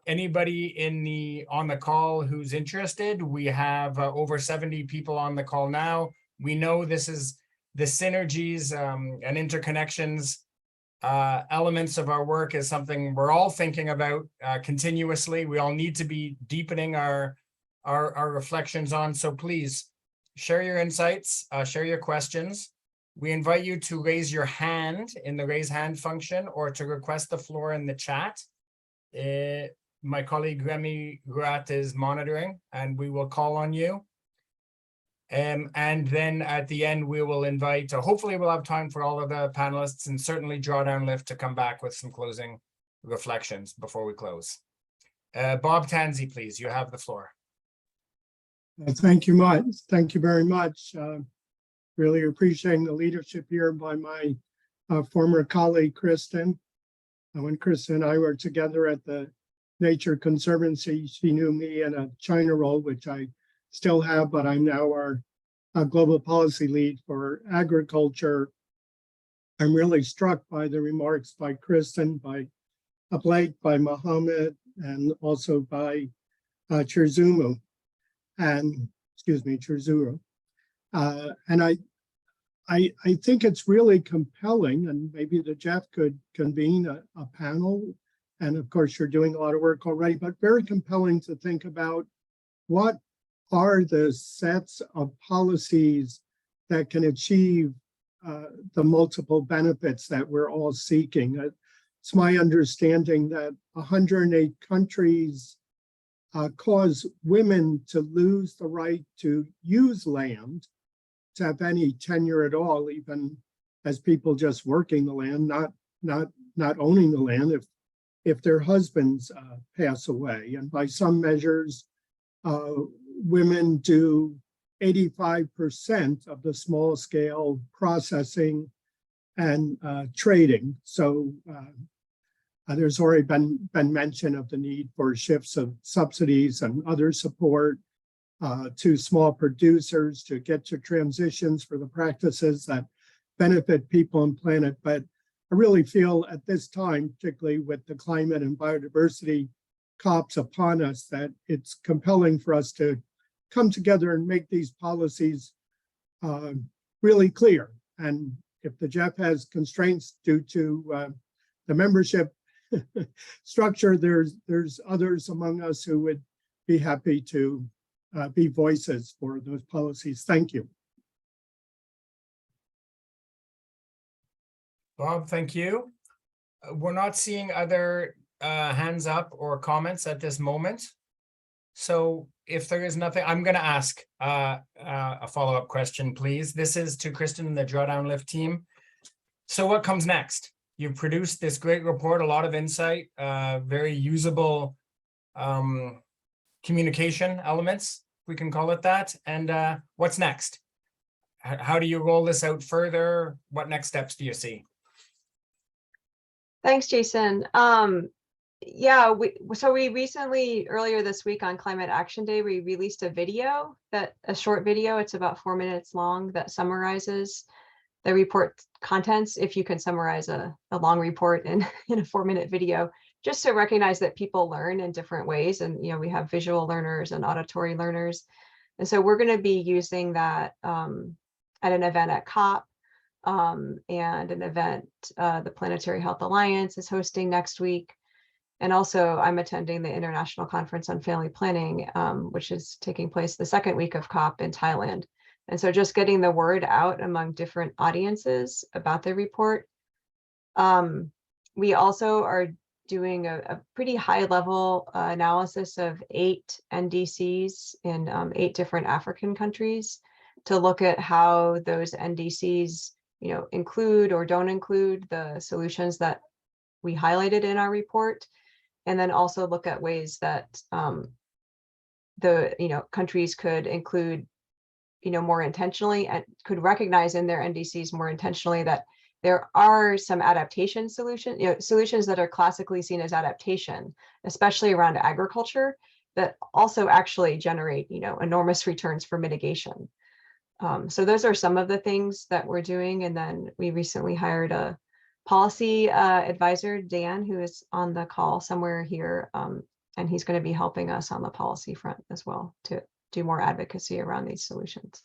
anybody on the call who's interested. We have over 70 people on the call now. We know this is the synergies and interconnections elements of our work is something we're all thinking about continuously. We all need to be deepening our reflections on. So please share your insights, share your questions. We invite you to raise your hand in the raise hand function or to request the floor in the chat. My colleague Remy Grat is monitoring and we will call on you. And then at the end, we will invite, hopefully we'll have time for all of the panelists and certainly Drawdown Lift to come back with some closing reflections before we close. Bob Tansey, please, you have the floor. Thank you much. Thank you very much. Really appreciating the leadership here by my former colleague, Kristen. When Kristen and I were together at the Nature Conservancy, she knew me in a China role, which I still have, but I'm now our global policy lead for agriculture. I'm really struck by the remarks by Kristen, by Blake, by Mohammed, and also by Chirzumu, and Chirzuru. And I think it's really compelling, and maybe the GEF could convene a panel. And of course, you're doing a lot of work already, but very compelling to think about what are the sets of policies that can achieve the multiple benefits that we're all seeking. It's my understanding that 108 countries cause women to lose the right to use land, to have any tenure at all, even as people just working the land, not owning the land if their husbands pass away. And by some measures, women do 85% of the small scale processing and trading. So there's already been mention of the need for shifts of subsidies and other support to small producers to get to transitions for the practices that benefit people and planet. But I really feel at this time, particularly with the climate and biodiversity COPs upon us, that it's compelling for us to come together and make these policies really clear. And if the GEF has constraints due to the membership structure, there's others among us who would be happy to be voices for those policies. Thank you. Bob, thank you. We're not seeing other hands up or comments at this moment. So if there is nothing, I'm going to ask a follow-up question, please. This is to Kristen and the Drawdown Lift team. So what comes next? You've produced this great report, a lot of insight, very usable communication elements, we can call it that. And what's next? How do you roll this out further? What next steps do you see? Thanks, Jason. Yeah, we recently, earlier this week on Climate Action Day, we released a short video, it's about 4 minutes long, that summarizes the report contents, if you can summarize a long report in a 4-minute video, just to recognize that people learn in different ways. And, we have visual learners and auditory learners. And so we're going to be using that at an event at COP. And an event the Planetary Health Alliance is hosting next week. And also I'm attending the International Conference on Family Planning, which is taking place the second week of COP in Thailand. And so just getting the word out among different audiences about the report. We also are doing a pretty high level analysis of 8 NDCs in 8 different African countries to look at how those NDCs include or don't include the solutions that we highlighted in our report, and then also look at ways that the countries could include more intentionally, and could recognize in their NDCs more intentionally that there are some adaptation solutions that are classically seen as adaptation, especially around agriculture, that also actually generate enormous returns for mitigation. So those are some of the things that we're doing. And then we recently hired a policy advisor, Dan, who is on the call somewhere here, and he's going to be helping us on the policy front as well to do more advocacy around these solutions.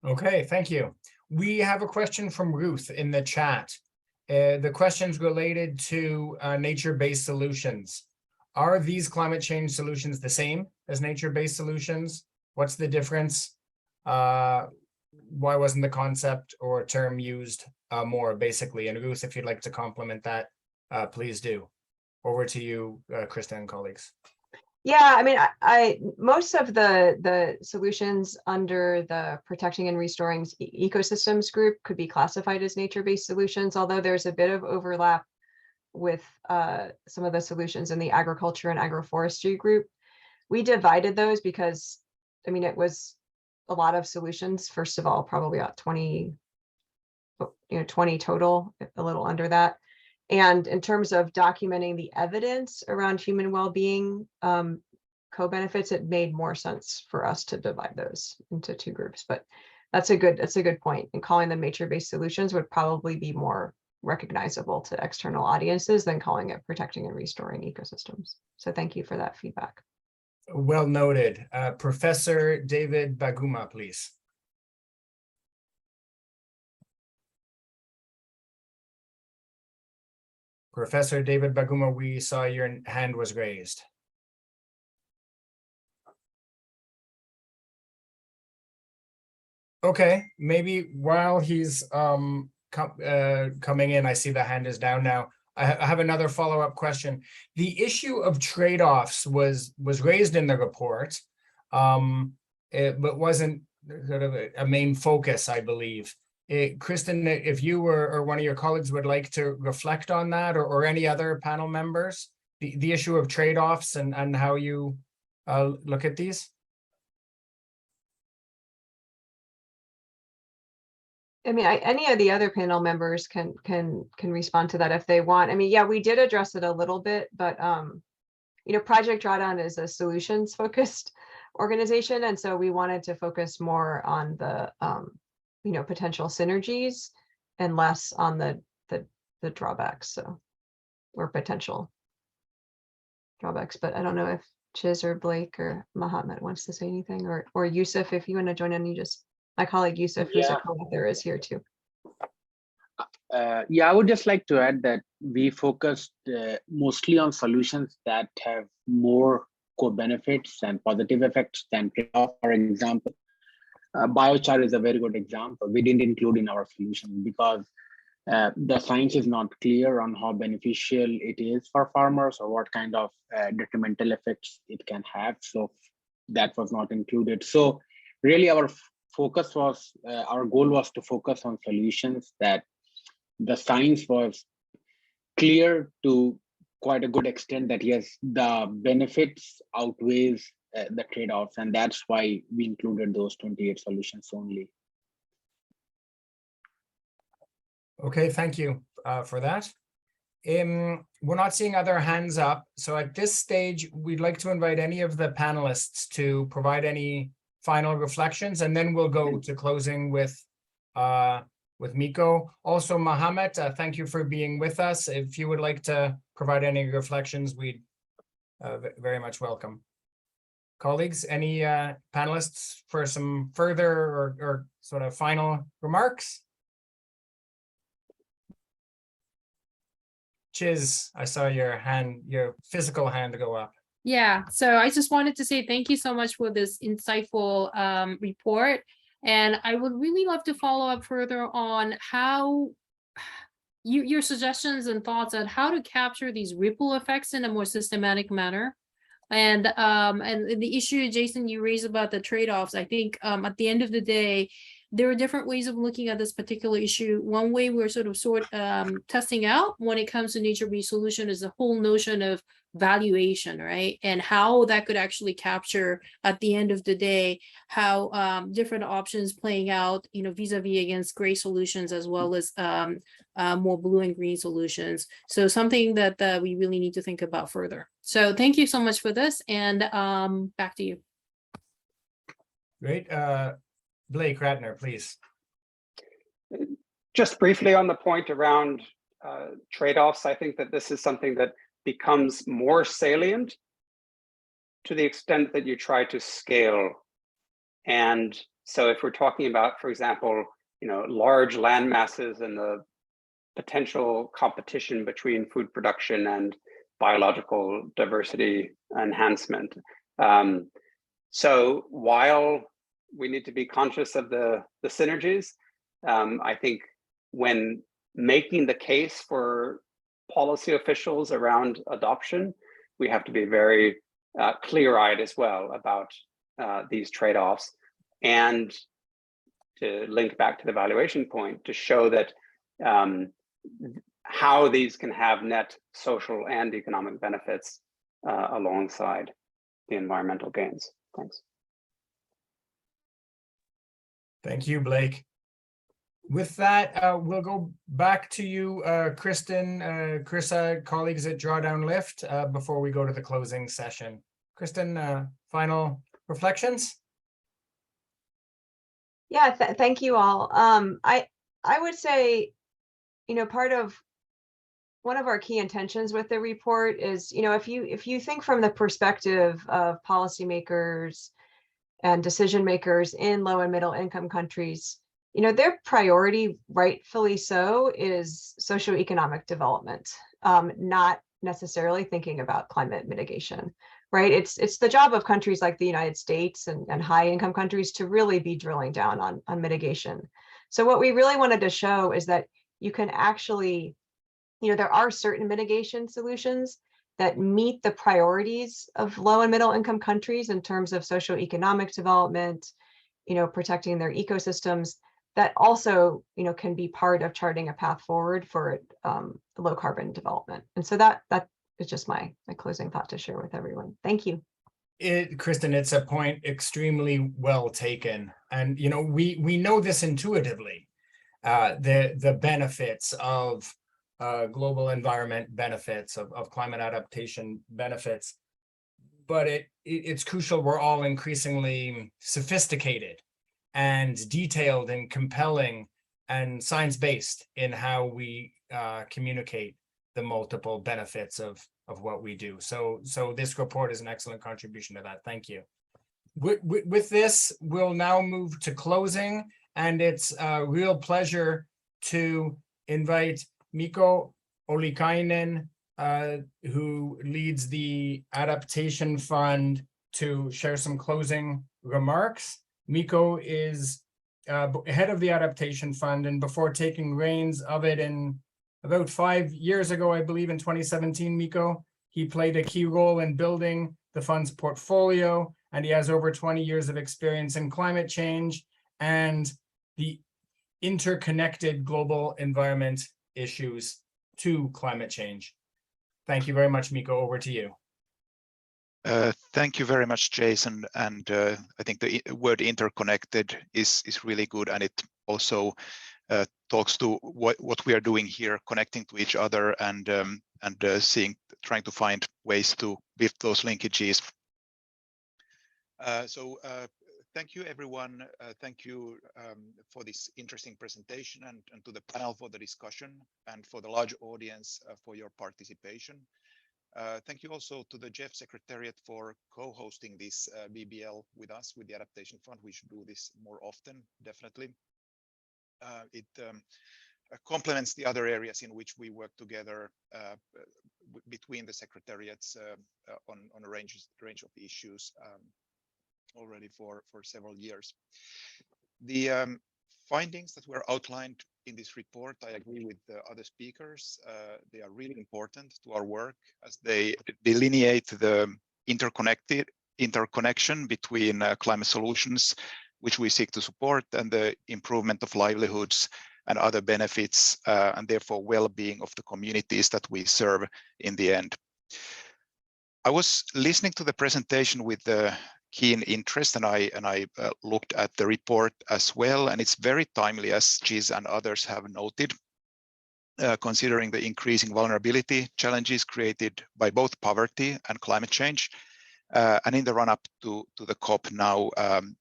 Okay, thank you. We have a question from Ruth in the chat. The question's related to nature-based solutions. Are these climate change solutions the same as nature-based solutions? What's the difference? Why wasn't the concept or term used more, basically? And Ruth, if you'd like to complement that, please do. Over to you, Kristen and colleagues. Yeah, I mean, most of the solutions under the Protecting and Restoring Ecosystems group could be classified as nature-based solutions, although there's a bit of overlap with some of the solutions in the agriculture and agroforestry group. We divided those because, I mean, it was a lot of solutions. First of all, probably about 20 total, a little under that. And in terms of documenting the evidence around human well-being co-benefits, it made more sense for us to divide those into two groups. But that's a good point. And calling them nature-based solutions would probably be more recognizable to external audiences than calling it protecting and restoring ecosystems. So thank you for that feedback. Well noted. Professor David Baguma, please. Professor David Baguma, we saw your hand was raised. Okay, maybe while he's coming in, I see the hand is down now. I have another follow-up question. The issue of trade-offs was raised in the report, but wasn't sort of a main focus, I believe. Kristen, if you or one of your colleagues would like to reflect on that, or any other panel members, the issue of trade-offs and how you look at these. I mean, any of the other panel members can respond to that if they want. I mean, yeah, we did address it a little bit, but Project Drawdown is a solutions-focused organization, and so we wanted to focus more on the potential synergies and less on the drawbacks, or potential drawbacks. But I don't know if Chiz or Blake or Mahatma wants to say anything, or Yusuf, if you want to join in. My colleague Yusuf, who's a co-author, is here too. Yeah, I would just like to add that we focused mostly on solutions that have more co-benefits and positive effects than trade-off. For example, biochar is a very good example. We didn't include in our solution because the science is not clear on how beneficial it is for farmers or what kind of detrimental effects it can have. So that was not included. So really our focus was, our goal was to focus on solutions that the science was clear to quite a good extent that yes, the benefits outweighs the trade-offs, and that's why we included those 28 solutions only. Okay, thank you for that. We're not seeing other hands up. So at this stage, we'd like to invite any of the panelists to provide any final reflections, and then we'll go to closing with Miko. Also, Mohammed, thank you for being with us. If you would like to provide any reflections, we'd very much welcome. Colleagues, any panelists for some further or sort of final remarks? Chiz, I saw your physical hand go up. Yeah, so I just wanted to say thank you so much for this insightful report. And I would really love to follow up further on how your suggestions and thoughts on how to capture these ripple effects in a more systematic manner. And the issue, Jason, you raised about the trade-offs, I think at the end of the day, there are different ways of looking at this particular issue. One way we're sort of testing out when it comes to nature-based solution is the whole notion of valuation, right? And how that could actually capture at the end of the day, how different options playing out, you know, vis-a-vis against gray solutions as well as more blue and green solutions. So something that we really need to think about further. So thank you so much for this, and back to you. Great. Blake Ratner, please. Just briefly on the point around trade-offs, I think that this is something that becomes more salient to the extent that you try to scale. And so if we're talking about, for example, you know, large land masses and the potential competition between food production and biological diversity enhancement. So while we need to be conscious of the synergies, I think when making the case for policy officials around adoption, we have to be very clear-eyed as well about these trade-offs, and to link back to the valuation point, to show that how these can have net social and economic benefits alongside the environmental gains. Thanks. Thank you, Blake. With that, we'll go back to you, Kristen, Carissa, colleagues at Drawdown Lift, before we go to the closing session. Kristen, final reflections? Yeah, thank you all. I would say, you know, one of our key intentions with the report is, you know, if you think from the perspective of policymakers and decision makers in low and middle income countries, you know, their priority, rightfully so, is socioeconomic development, not necessarily thinking about climate mitigation, right? It's the job of countries like the United States and high income countries to really be drilling down on mitigation. So what we really wanted to show is that you can actually, you know, there are certain mitigation solutions that meet the priorities of low and middle income countries in terms of socioeconomic development, you know, protecting their ecosystems, that also, you know, can be part of charting a path forward for low carbon development. And so that is just my closing thought to share with everyone. Thank you. Kristen, it's a point extremely well taken. And, you know, we know this intuitively, the benefits of global environment benefits, of climate adaptation benefits, but it's crucial we're all increasingly sophisticated and detailed and compelling and science-based in how we communicate the multiple benefits of what we do. So this report is an excellent contribution to that. Thank you. With this, we'll now move to closing, and it's a real pleasure to invite Mikko Ollikainen, who leads the Adaptation Fund, to share some closing remarks. Mikko is head of the Adaptation Fund, and before taking reins of it in about 5 years ago, I believe in 2017, Mikko, he played a key role in building the fund's portfolio, and he has over 20 years of experience in climate change and the interconnected global environment issues to climate change. Thank you very much, Mikko. Over to you. Thank you very much, Jason. And I think the word interconnected is really good, and it also talks to what we are doing here, connecting to each other and trying to find ways to build those linkages. Thank you, everyone. Thank you for this interesting presentation, and to the panel for the discussion, and for the large audience for your participation. Thank you also to the GEF Secretariat for co-hosting this BBL with us, with the Adaptation Fund. We should do this more often, definitely. It complements the other areas in which we work together between the secretariats on a range of issues already for several years. The findings that were outlined in this report, I agree with the other speakers. They are really important to our work, as they delineate the interconnection between climate solutions which we seek to support, and the improvement of livelihoods and other benefits, and therefore well-being of the communities that we serve in the end. I was listening to the presentation with keen interest, and I looked at the report as well, and it's very timely, as Giz and others have noted, considering the increasing vulnerability challenges created by both poverty and climate change, and in the run-up to the COP now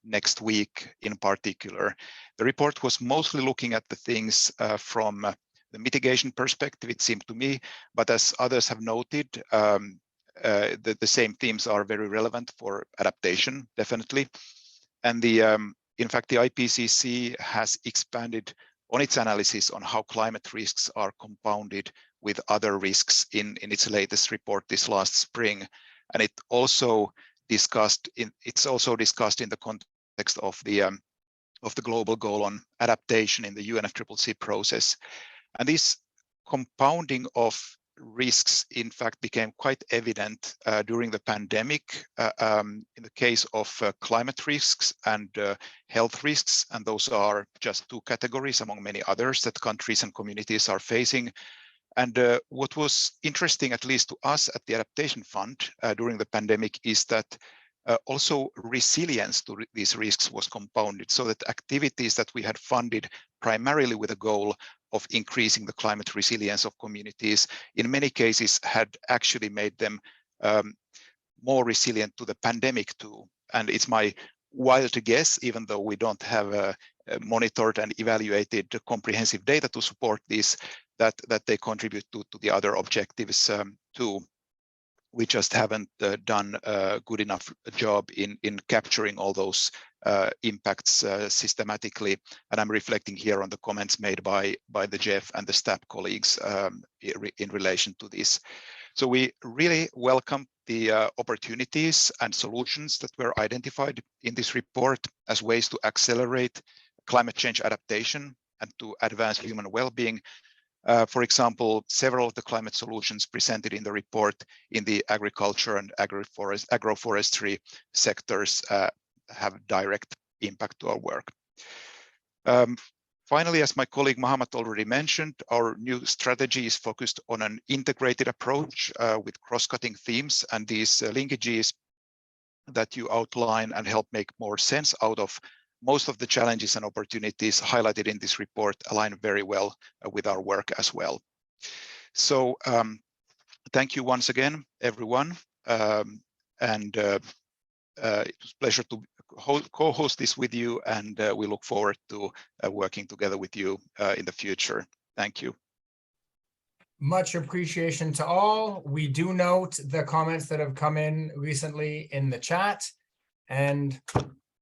next week in particular. The report was mostly looking at the things from the mitigation perspective, it seemed to me, but as others have noted, the same themes are very relevant for adaptation, definitely. And in fact, the IPCC has expanded on its analysis on how climate risks are compounded with other risks in its latest report this last spring. And it's also discussed in the context of the global goal on adaptation in the UNFCCC process. And this compounding of risks, in fact, became quite evident during the pandemic in the case of climate risks and health risks. And those are just two categories among many others that countries and communities are facing. And what was interesting, at least to us at the Adaptation Fund during the pandemic, is that also resilience to these risks was compounded, so that activities that we had funded primarily with a goal of increasing the climate resilience of communities, in many cases had actually made them more resilient to the pandemic too. And it's my wild guess, even though we don't have monitored and evaluated comprehensive data to support this, that they contribute to the other objectives too. We just haven't done a good enough job in capturing all those impacts systematically. And I'm reflecting here on the comments made by the GEF and the STAP colleagues in relation to this. So we really welcome the opportunities and solutions that were identified in this report as ways to accelerate climate change adaptation and to advance human well-being. For example, several of the climate solutions presented in the report in the agriculture and agroforestry sectors have direct impact to our work. Finally, as my colleague Mohammed already mentioned, our new strategy is focused on an integrated approach with cross-cutting themes, and these linkages that you outline and help make more sense out of most of the challenges and opportunities highlighted in this report align very well with our work as well. So thank you once again, everyone. It was a pleasure to co-host this with you, and we look forward to working together with you in the future. Thank you. Much appreciation to all. We do note the comments that have come in recently in the chat, and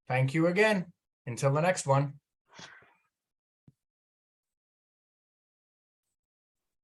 thank you again. Until the next one.